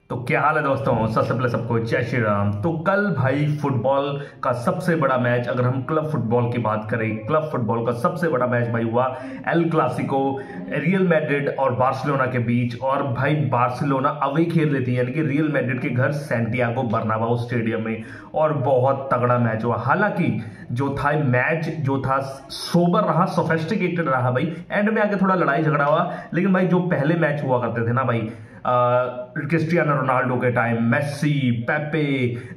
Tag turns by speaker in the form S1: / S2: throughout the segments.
S1: तो क्या हाल है दोस्तों। सबसे पहले सबको जय श्री राम। तो कल भाई फुटबॉल का सबसे बड़ा मैच, अगर हम क्लब फुटबॉल की बात करें, क्लब फुटबॉल का सबसे बड़ा मैच भाई हुआ एल क्लासिको, रियल मैड्रिड और बार्सिलोना के बीच। और भाई बार्सिलोना अवे खेल लेती है, यानी कि रियल मैड्रिड के घर सैंटियागो बर्नाबाओ स्टेडियम में, और बहुत तगड़ा मैच हुआ। हालांकि जो था मैच जो था सोबर रहा, सोफेस्टिकेटेड रहा भाई। एंड में आके थोड़ा लड़ाई झगड़ा हुआ, लेकिन भाई जो पहले मैच हुआ करते थे ना भाई, क्रिस्टियानो रोनाल्डो के टाइम मेसी, पेपे,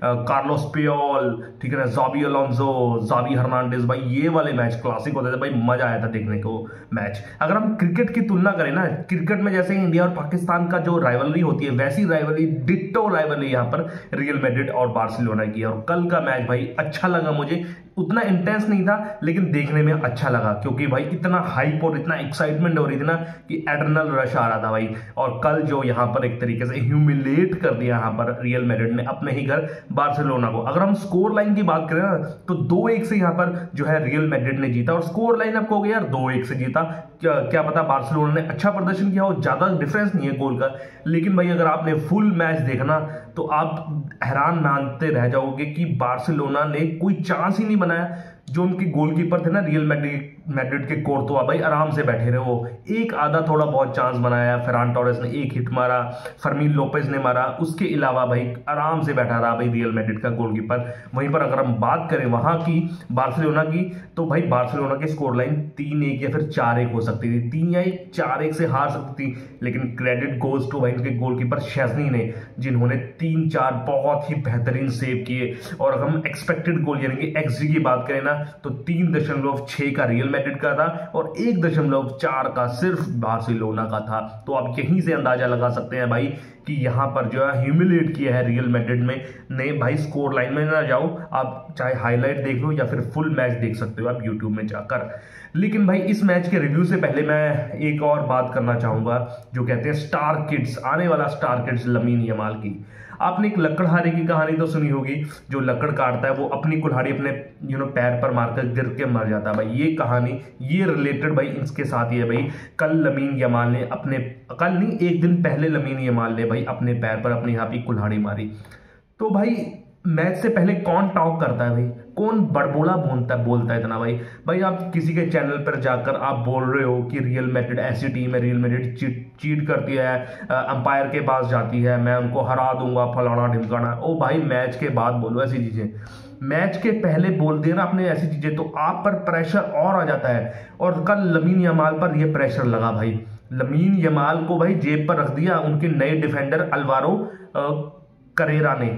S1: कार्लोस पियोल, ठीक है ना, जावी अलोंसो, जावी हर्नांडेज, भाई ये वाले मैच क्लासिक होते थे भाई। मजा आया था देखने को मैच। अगर हम क्रिकेट की तुलना करें ना, क्रिकेट में जैसे इंडिया और पाकिस्तान का जो राइवलरी होती है, वैसी राइवलरी, डिट्टो राइवलरी यहाँ पर रियल मैड्रिड और बार्सिलोना की है। और कल का मैच भाई अच्छा लगा मुझे, उतना इंटेंस नहीं था लेकिन देखने में अच्छा लगा, क्योंकि भाई इतना हाइप और इतना एक्साइटमेंट हो रही थी ना कि एड्रेनल रश आ रहा था भाई। और कल जो यहाँ पर एक तरीके से ह्यूमिलेट कर दिया यहाँ पर रियल मैड्रिड ने अपने ही घर बार्सिलोना को। अगर हम स्कोर लाइन की बात करें ना, तो 2-1 से यहाँ पर जो है रियल मैड्रिड ने जीता। और स्कोर लाइन आपको हो गया यार 2-1 से जीता, क्या पता बार्सिलोना ने अच्छा प्रदर्शन किया हो, ज्यादा डिफरेंस नहीं है गोल का। लेकिन भाई अगर आपने फुल मैच देखना तो आप हैरान मानते रह जाओगे कि बार्सिलोना ने कोई चांस ही नहीं बनाया। जो उनके गोलकीपर थे ना रियल मैड्रिड के कोर्तोआ, भाई आराम से बैठे रहे। वो एक आधा थोड़ा बहुत चांस बनाया, फेरान टोरेस ने एक हिट मारा, फर्मीन लोपेज ने मारा, उसके अलावा भाई आराम से बैठा रहा भाई रियल मैड्रिड का गोलकीपर। वहीं पर अगर हम बात करें वहां की बार्सिलोना की, तो भाई बार्सिलोना की स्कोर लाइन 3-1 या फिर 4-1 हो सकती थी, 3 या 4-1 से हार सकती थी। लेकिन क्रेडिट गोज टू भाई उनके गोलकीपर शेज़नी ने, जिन्होंने 3-4 बहुत ही बेहतरीन सेव किए। और अगर हम एक्सपेक्टेड गोल यानी कि एक्सजी की बात करें ना, तो 3.6 का रियल मैड्रिड का था और 1.4 का सिर्फ बार्सिलोना का था। तो आप यहीं से अंदाजा लगा सकते हैं भाई कि यहां पर जो है ह्यूमिलेट किया है रियल मैड्रिड में ने भाई। स्कोर लाइन में ना जाओ, आप चाहे हाईलाइट देख लो या फिर फुल मैच देख सकते हो आप यूट्यूब में जाकर। लेकिन भाई इस मैच के रिव्यू से पहले मैं एक और बात करना चाहूंगा, जो कहते हैं स्टार किड्स, आने वाला स्टार किड्स लमीन यमाल की। आपने एक लकड़हारे की कहानी तो सुनी होगी, जो लकड़ काटता है वो अपनी कुल्हाड़ी अपने पैर पर मारकर गिर के मर जाता है भाई। ये कहानी, ये रिलेटेड भाई इसके साथ ही है भाई। कल लमीन यमाल ने अपने, कल नहीं एक दिन पहले लमीन यमाल ने भाई अपने पैर पर अपनी यहाँ पे कुल्हाड़ी मारी। तो भाई मैच से पहले कौन टॉक करता है भाई, कौन बड़बोला बोलता है इतना भाई। भाई आप किसी के चैनल पर जाकर आप बोल रहे हो कि रियल मैड्रिड ऐसी टीम है, रियल मैड्रिड चीट करती है, अंपायर के पास जाती है, मैं उनको हरा दूंगा, फलाना ढिमकाना। ओ भाई मैच के बाद बोलो ऐसी चीजें, मैच के पहले बोल दिया ना आपने ऐसी चीजें तो आप पर प्रेशर और आ जाता है। और कल लमीन यमाल पर यह प्रेशर लगा भाई। लमीन यमाल को भाई जेब पर रख दिया उनके नए डिफेंडर अल्वारो करेरा ने।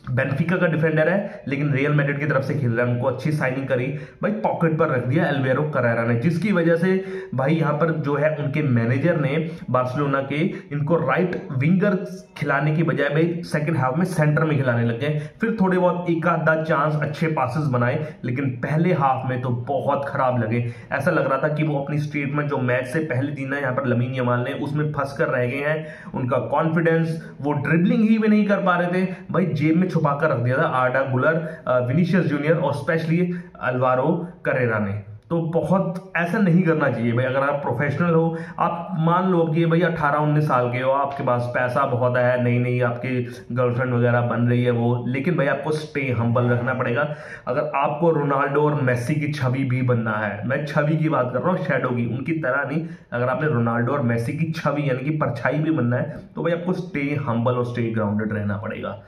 S1: बेनफिका का डिफेंडर है लेकिन रियल मैड्रिड की तरफ से खेल रहा है, उनको अच्छी साइनिंग करी भाई, पॉकेट पर रख दिया अल्वेरो करेरा ने, जिसकी वजह से भाई यहाँ पर जो है उनके मैनेजर ने बार्सिलोना के इनको राइट विंगर खिलाने की बजाय भाई सेकंड हाफ में सेंटर में खिलाने लग गए। फिर थोड़े बहुत एक आधा चांस अच्छे पासेस बनाए, लेकिन पहले हाफ में तो बहुत खराब लगे। ऐसा लग रहा था कि वो अपनी स्टेटमेंट जो मैच से पहले दी ना यहाँ पर लमीन यमाल ने, उसमें फंस कर रह गए हैं। उनका कॉन्फिडेंस, वो ड्रिबलिंग ही भी नहीं कर पा रहे थे भाई, जेब में छुपाकर रख दिया था आर्डा गुलर, विनीशियस जूनियर और स्पेशली अल्वारो करेरा ने। तो बहुत ऐसा नहीं करना चाहिए भाई। अगर आप प्रोफेशनल हो, आप मान लो कि भाई 18-19 साल के हो, आपके पास पैसा बहुत है, नई आपकी गर्लफ्रेंड वगैरह बन रही है वो, लेकिन भाई आपको स्टे हम्बल रखना पड़ेगा। अगर आपको रोनाल्डो और मेसी की छवि भी बनना है, मैं छवि की बात कर रहा हूँ, शैडो की, उनकी तरह नहीं, अगर आपने रोनाल्डो और मेसी की छवि यानी कि परछाई भी बनना है, तो भाई आपको स्टे हम्बल और स्टे ग्राउंडेड रहना पड़ेगा।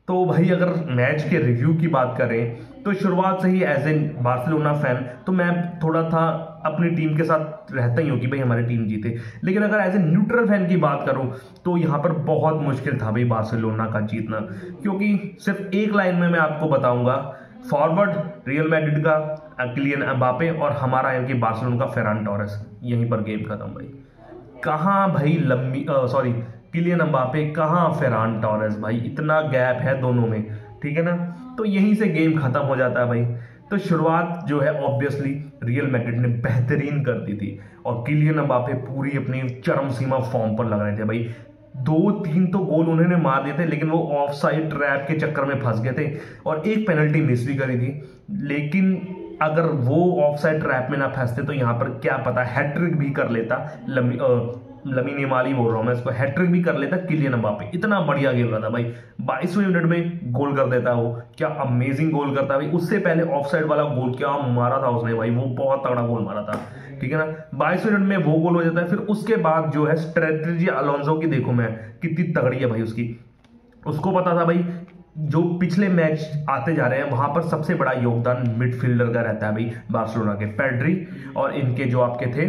S1: तो भाई अगर मैच के रिव्यू की बात करें तो शुरुआत से ही एज ए बार्सिलोना फैन तो मैं थोड़ा था अपनी टीम के साथ रहता ही हूँ कि भाई हमारी टीम जीते। लेकिन अगर एज ए न्यूट्रल फैन की बात करूँ तो यहाँ पर बहुत मुश्किल था भाई बार्सिलोना का जीतना, क्योंकि सिर्फ एक लाइन में मैं आपको बताऊंगा, फॉरवर्ड रियल मैड्रिड का किलियन एम्बापे और हमारा यानी कि बार्सिलोना का फेरान टोरेस, यहीं पर गेम खत्म भाई। कहाँ भाई किलियन एम्बापे, कहाँ फेरान टोरेस, भाई इतना गैप है दोनों में, ठीक है ना। तो यहीं से गेम खत्म हो जाता है भाई। तो शुरुआत जो है ऑब्वियसली रियल मैड्रिड ने बेहतरीन कर दी थी और किलियन एम्बापे पूरी अपनी चरम सीमा फॉर्म पर लग रहे थे भाई। 2-3 तो गोल उन्होंने मार दिए थे, लेकिन वो ऑफ साइड ट्रैप के चक्कर में फंस गए थे और एक पेनल्टी मिस भी करी थी। लेकिन अगर वो ऑफ साइड ट्रैप में ना फंसते तो यहाँ पर क्या पता हैट्रिक भी कर लेता लमीन यमाल ही बोल रहा हूँ मैं, इसको हैट्रिक भी कर लेता किलियन एम्बापे, इतना बढ़िया खेल रहा था भाई। 22वें मिनट में गोल कर देता है वो, क्या अमेजिंग गोल करता है भाई। उससे पहले ऑफसाइड वाला गोल क्या मारा था उसने भाई, वो बहुत तगड़ा गोल मारा था, ठीक है ना। 22वें मिनट में वो गोल हो जाता है। फिर उसके बाद जो है स्ट्रेटेजी अलोंसो की देखो मैं, कितनी तगड़ी है भाई उसकी। उसको पता था भाई जो पिछले मैच आते जा रहे हैं वहां पर सबसे बड़ा योगदान मिडफील्डर का रहता है भाई बार्सिलोना के, पेड्री और इनके जो आपके थे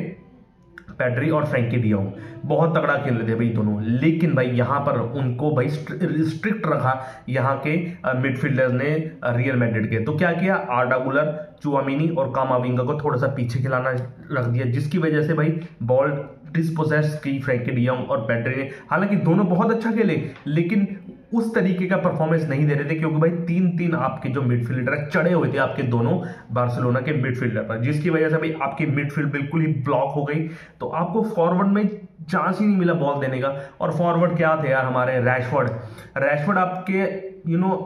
S1: पेड्री और फ्रैंकी डियोंग, बहुत तगड़ा खेल रहे थे भाई दोनों। लेकिन भाई यहाँ पर उनको भाई स्ट्रिक्ट रखा यहाँ के मिडफील्डर्स ने रियल मैड्रिड के। तो क्या किया, आर्डा गुलर, चुआमिनी और कामाविंगा को थोड़ा सा पीछे खिलाना रख दिया, जिसकी वजह से भाई बॉल डिस्पोसेस की फ्रैंकी डियोंग और पेड्री ने। हालांकि दोनों बहुत अच्छा खेले लेकिन उस तरीके का परफॉर्मेंस नहीं दे रहे थे, क्योंकि भाई 3-3 आपके जो मिडफील्डर चढ़े हुए थे आपके दोनों बार्सिलोना के मिडफील्डर पर, जिसकी वजह से भाई आपकी मिडफील्ड बिल्कुल ही ब्लॉक हो गई। तो आपको फॉरवर्ड में चांस ही नहीं मिला बॉल देने का। और फॉरवर्ड क्या थे यार हमारे, रैशफोर्ड आपके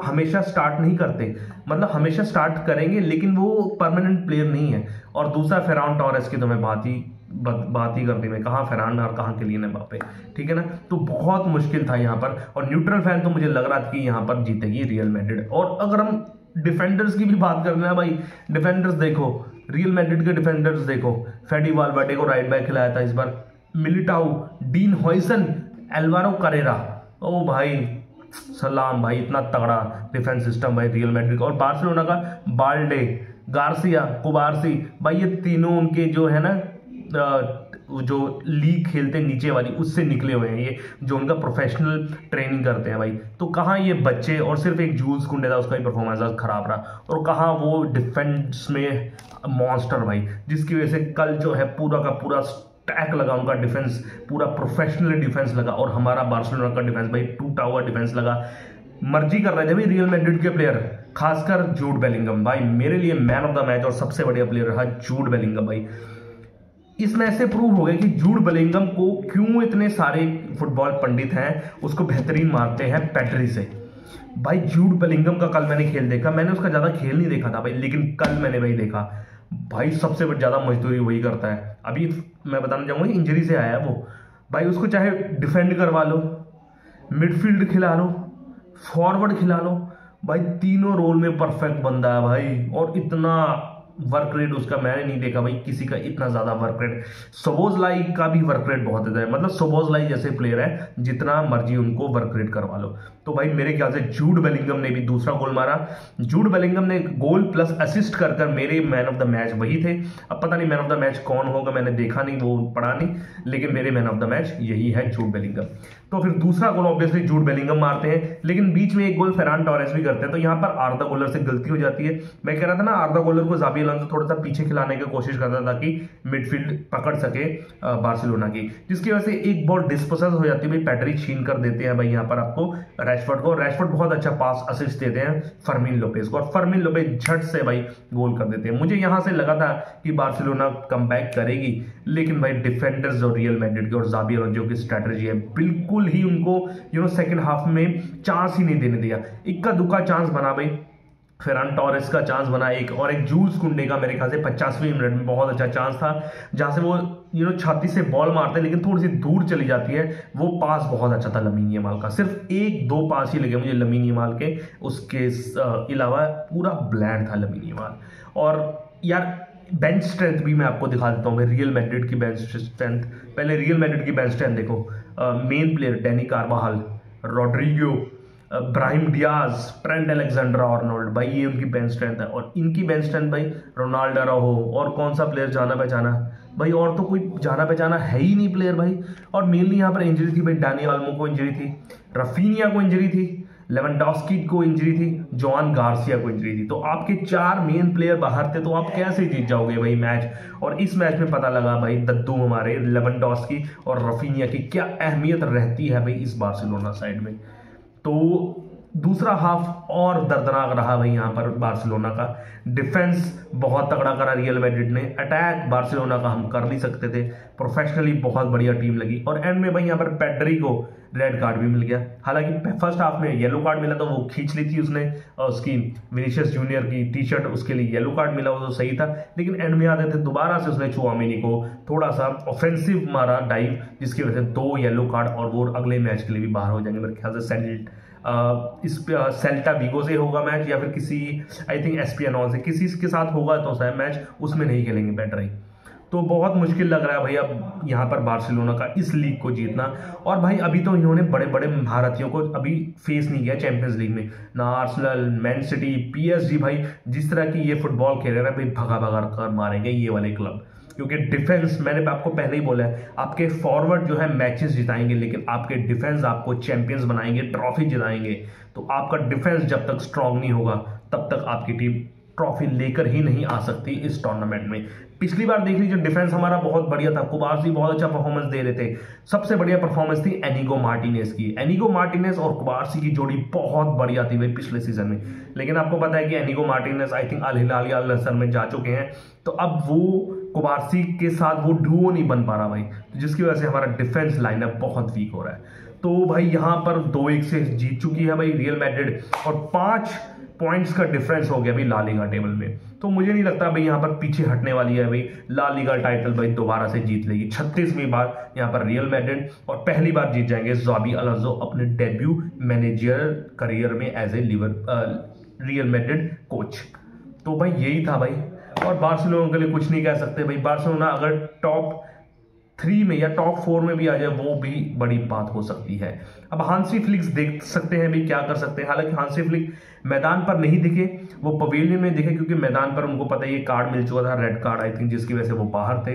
S1: हमेशा स्टार्ट नहीं करते, मतलब हमेशा स्टार्ट करेंगे लेकिन वो परमानेंट प्लेयर नहीं है। और दूसरा फेरान टॉरेस की तो मैं बात ही करती मैं, कहाँ फेरान और कहाँ किलियन एम्बापे, ठीक है ना। तो बहुत मुश्किल था यहाँ पर। और न्यूट्रल फैन तो मुझे लग रहा था कि यहाँ पर जीतेगी रियल मैड्रिड। और अगर हम डिफेंडर्स की भी बात करना है भाई, डिफेंडर्स देखो, रियल मैड्रिड के डिफेंडर्स देखो, फेडी वालवर्डे को राइट बैक खिलाया था इस बार, Militao, Dean Huijsen, Alvaro Carrera, ओ भाई सलाम भाई, इतना तगड़ा डिफेंस सिस्टम भाई रियल मैड्रिड। और बार्सिलोना का बाल्डे, गार्सिया, कुबारसी भाई, ये तीनों उनके जो है ना जो लीग खेलते नीचे वाली उससे निकले हुए हैं, ये जो उनका प्रोफेशनल ट्रेनिंग करते हैं भाई। तो कहाँ ये बच्चे, और सिर्फ एक जूल्स कुंडे था उसका ही परफॉर्मेंस खराब रहा, और कहाँ वो डिफेंस में मॉन्स्टर भाई, जिसकी वजह से कल जो है पूरा का पूरा टैक लगा उनका डिफेंस, पूरा प्रोफेशनल डिफेंस लगा। और हमारा बार्सिलोना का डिफेंस भाई टूटा हुआ डिफेंस लगा। मर्जी कर रहे थे भाई रियल मैड्रिड के प्लेयर, खासकर जूड बेलिंगम भाई, मेरे लिए मैन ऑफ द मैच और सबसे बढ़िया प्लेयर रहा जूड बेलिंगम भाई। इस मैच से प्रूव हो गया कि जूड बेलिंगम को क्यों इतने सारे फुटबॉल पंडित हैं उसको बेहतरीन मानते हैं पेड्री से। भाई जूड बेलिंगम का कल मैंने खेल देखा, मैंने उसका ज़्यादा खेल नहीं देखा था भाई, लेकिन कल मैंने भाई देखा भाई सबसे ज़्यादा मजदूरी वही करता है। अभी मैं बताना चाहूँगा इंजरी से आया है वो भाई, उसको चाहे डिफेंड करवा लो, मिडफील्ड खिला लो, फॉरवर्ड खिला लो भाई, तीनों रोल में परफेक्ट बंदा है भाई। और इतना वर्क रेट उसका मैंने नहीं देखा भाई किसी का इतना ज्यादा वर्क रेट। सोबोसलाई का भी वर्क रेट बहुत ज्यादा है, मतलब सोबोसलाई जैसे प्लेयर है जितना मर्जी उनको वर्क रेट करवा लो। तो भाई मेरे ख्याल से जूड बेलिंगम ने भी दूसरा गोल मारा, जूड बेलिंगम ने गोल प्लस असिस्ट कर कर मेरे मैन ऑफ द मैच वही थे। अब पता नहीं मैन ऑफ द मैच कौन होगा, मैंने देखा नहीं, वो पढ़ा नहीं, लेकिन मेरे मैन ऑफ द मैच यही है जूड बेलिंगम। तो फिर दूसरा गोल ऑब्वियसली जूड बेलिंगम मारते हैं, लेकिन बीच में एक गोल फेरान टॉरेस भी करते हैं। तो यहाँ पर आर्दा गुलर से गलती हो जाती है। मैं कह रहा था ना आर्दा गुलर को जावी अलोंसो थोड़ा सा पीछे खिलाने की कोशिश करता था ताकि मिडफील्ड पकड़ सके बार्सिलोना की, जिसकी वजह से एक बॉल डिस्पोसेस हो जाती है भाई, पैड्री छीन कर देते हैं भाई यहाँ पर आपको रैशफोर्ड को। रैशफोर्ड बहुत अच्छा पास असिस्ट देते हैं फर्मीन लोपेज को, और फर्मीन लोपेज झट से भाई गोल कर देते हैं। मुझे यहाँ से लगा था कि बार्सिलोना कमबैक करेगी, लेकिन भाई डिफेंडर्स जो रियल मैड्रिड के और जावी अलोंसो की स्ट्रैटेजी है, बिल्कुल ही उनको सेकंड हाफ में चांस ही नहीं देने दिया। इक्का दुक्का चांस बना भाई, फेरान टॉरेस का चांस बना एक, और एक जूल्स कुंडे का मेरे ख्याल से 50वें मिनट में बहुत अच्छा चांस था, जहां से वो छाती से बॉल मारते हैं लेकिन थोड़ी सी दूर चली जाती है। वो पास बहुत अच्छा था लमीन यमाल का, सिर्फ 1-2 पास ही लगे मुझे लमीन यमाल के, उसके अलावा पूरा ब्लैंड था लमीन यमाल। और यार बेंच स्ट्रेंथ भी मैं आपको दिखा देता हूँ, रियल मैड्रिड की बेंच स्ट्रेंथ। पहले रियल मैड्रिड की बेंच स्ट्रेंथ देखो, main player Dani Carvajal, Rodrygo, Brahim Diaz, Trent Alexander Arnold, भाई ये उनकी बेंच स्ट्रेंथ है। और इनकी बेंच स्ट्रेंथ भाई रोनाल्डो रहो, और कौन सा प्लेयर जाना पहचाना भाई, और तो कोई जाना पहचाना है ही नहीं प्लेयर भाई। और मेनली यहाँ पर इंजरी थी भाई, डानी आल्मो को इंजरी थी, रफीनिया को इंजरी थी, लेवेंडोव्स्की को इंजरी थी, जोआन गार्सिया को इंजरी थी। तो आपके 4 मेन प्लेयर बाहर थे, तो आप कैसे जीत जाओगे भाई मैच। और इस मैच में पता लगा भाई दद्दू हमारे लेवेंडोव्स्की और रफीनिया की क्या अहमियत रहती है भाई इस बार्सिलोना साइड में। तो दूसरा हाफ और दर्दनाक रहा भाई यहाँ पर बार्सिलोना का। डिफेंस बहुत तगड़ा करा रियल मैड्रिड ने, अटैक बार्सिलोना का हम कर नहीं सकते थे। प्रोफेशनली बहुत बढ़िया टीम लगी, और एंड में भाई यहाँ पर पेड्री को रेड कार्ड भी मिल गया। हालांकि फर्स्ट हाफ में येलो कार्ड मिला तो वो खींच ली थी उसने, और उसकी विनीशियस जूनियर की टी शर्ट, उसके लिए येलो कार्ड मिला, वो तो सही था। लेकिन एंड में आते थे दोबारा से उसने चुआमेनी को थोड़ा सा ऑफेंसिव मारा डाइव, जिसकी वजह से 2 येलो कार्ड, और वो अगले मैच के लिए भी बाहर हो जाएंगे मेरे ख्याल से। इस सेल्टा वीगो से होगा मैच, या फिर किसी आई थिंक एस्पियनॉल से किसी के साथ होगा तो शायद मैच, उसमें नहीं खेलेंगे पेड्री। तो बहुत मुश्किल लग रहा है भाई अब यहाँ पर बार्सिलोना का इस लीग को जीतना। और भाई अभी तो इन्होंने बड़े बड़े महारथियों को अभी फेस नहीं किया चैंपियंस लीग में, ना आर्सेनल, मैन सिटी, पीएसजी। भाई जिस तरह की ये फुटबॉल खेल रहे हैं भाई, भगा भगा कर मारेंगे ये वाले क्लब, क्योंकि डिफेंस, मैंने आपको पहले ही बोला है, आपके फॉरवर्ड जो है मैचेस जिताएंगे, लेकिन आपके डिफेंस आपको चैंपियंस बनाएंगे, ट्रॉफी जिताएंगे। तो आपका डिफेंस जब तक स्ट्रांग नहीं होगा तब तक आपकी टीम ट्रॉफी लेकर ही नहीं आ सकती इस टूर्नामेंट में। पिछली बार देख लीजिए डिफेंस हमारा बहुत बढ़िया था, कुबार्सी बहुत अच्छा परफॉर्मेंस दे रहे थे। सबसे बढ़िया परफॉर्मेंस थी एनिगो मार्टिनेज की। एनिगो मार्टिनेज और कुबार्सी की जोड़ी बहुत बढ़िया थी भाई पिछले सीजन में। लेकिन आपको पता है कि एनिगो मार्टिनेज आई थिंक अल हिलाल या अल नसर में जा चुके हैं, तो अब वो कुबार्सी के साथ वो डुओ नहीं बन पा रहा भाई, तो जिसकी वजह से हमारा डिफेंस लाइनअप बहुत वीक हो रहा है। तो भाई यहाँ पर 2-1 से जीत चुकी है भाई रियल मैड्रिड, और 5 पॉइंट्स का डिफरेंस हो गया भाई ला लीगा टेबल में। तो मुझे नहीं लगता भाई यहाँ पर पीछे हटने वाली है भाई, ला लीगा टाइटल भाई दोबारा से जीत लेगी। 36वीं बार यहाँ पर रियल मैड्रिड, और पहली बार जीत जाएंगे ज़ाबी अलोंसो अपने डेब्यू मैनेजर करियर में as a Real Madrid coach. तो भाई यही था भाई, और बार्सिलोना के लिए कुछ नहीं कह सकते भाई। बार्सिलोना अगर टॉप 3 में या टॉप 4 में भी आ जाए वो भी बड़ी बात हो सकती है। अब हांसी फ्लिक देख सकते हैं भी क्या कर सकते हैं। हालांकि हांसी फ्लिक मैदान पर नहीं दिखे, वो पवेलियन में दिखे, क्योंकि मैदान पर उनको पता है ये कार्ड मिल चुका था, रेड कार्ड आई थिंक, जिसकी वजह से वो बाहर थे।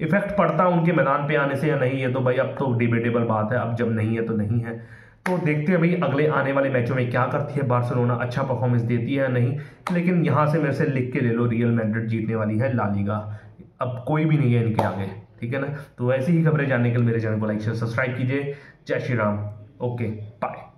S1: इफेक्ट पड़ता उनके मैदान पे आने से या नहीं, है तो भाई अब तो डिबेटेबल बात है, अब जब नहीं है तो नहीं है। तो देखते हैं भाई अगले आने वाले मैचों में क्या करती है बार्सिलोना, अच्छा परफॉर्मेंस देती है या नहीं। लेकिन यहाँ से मेरे से लिख के ले लो, रियल मैड्रिड जीतने वाली है ला लीगा, अब कोई भी नहीं है इनके आगे, ठीक है ना। तो ऐसी ही खबरें जानने के लिए मेरे चैनल को लाइक शेयर सब्सक्राइब कीजिए। जय श्री राम, ओके बाय।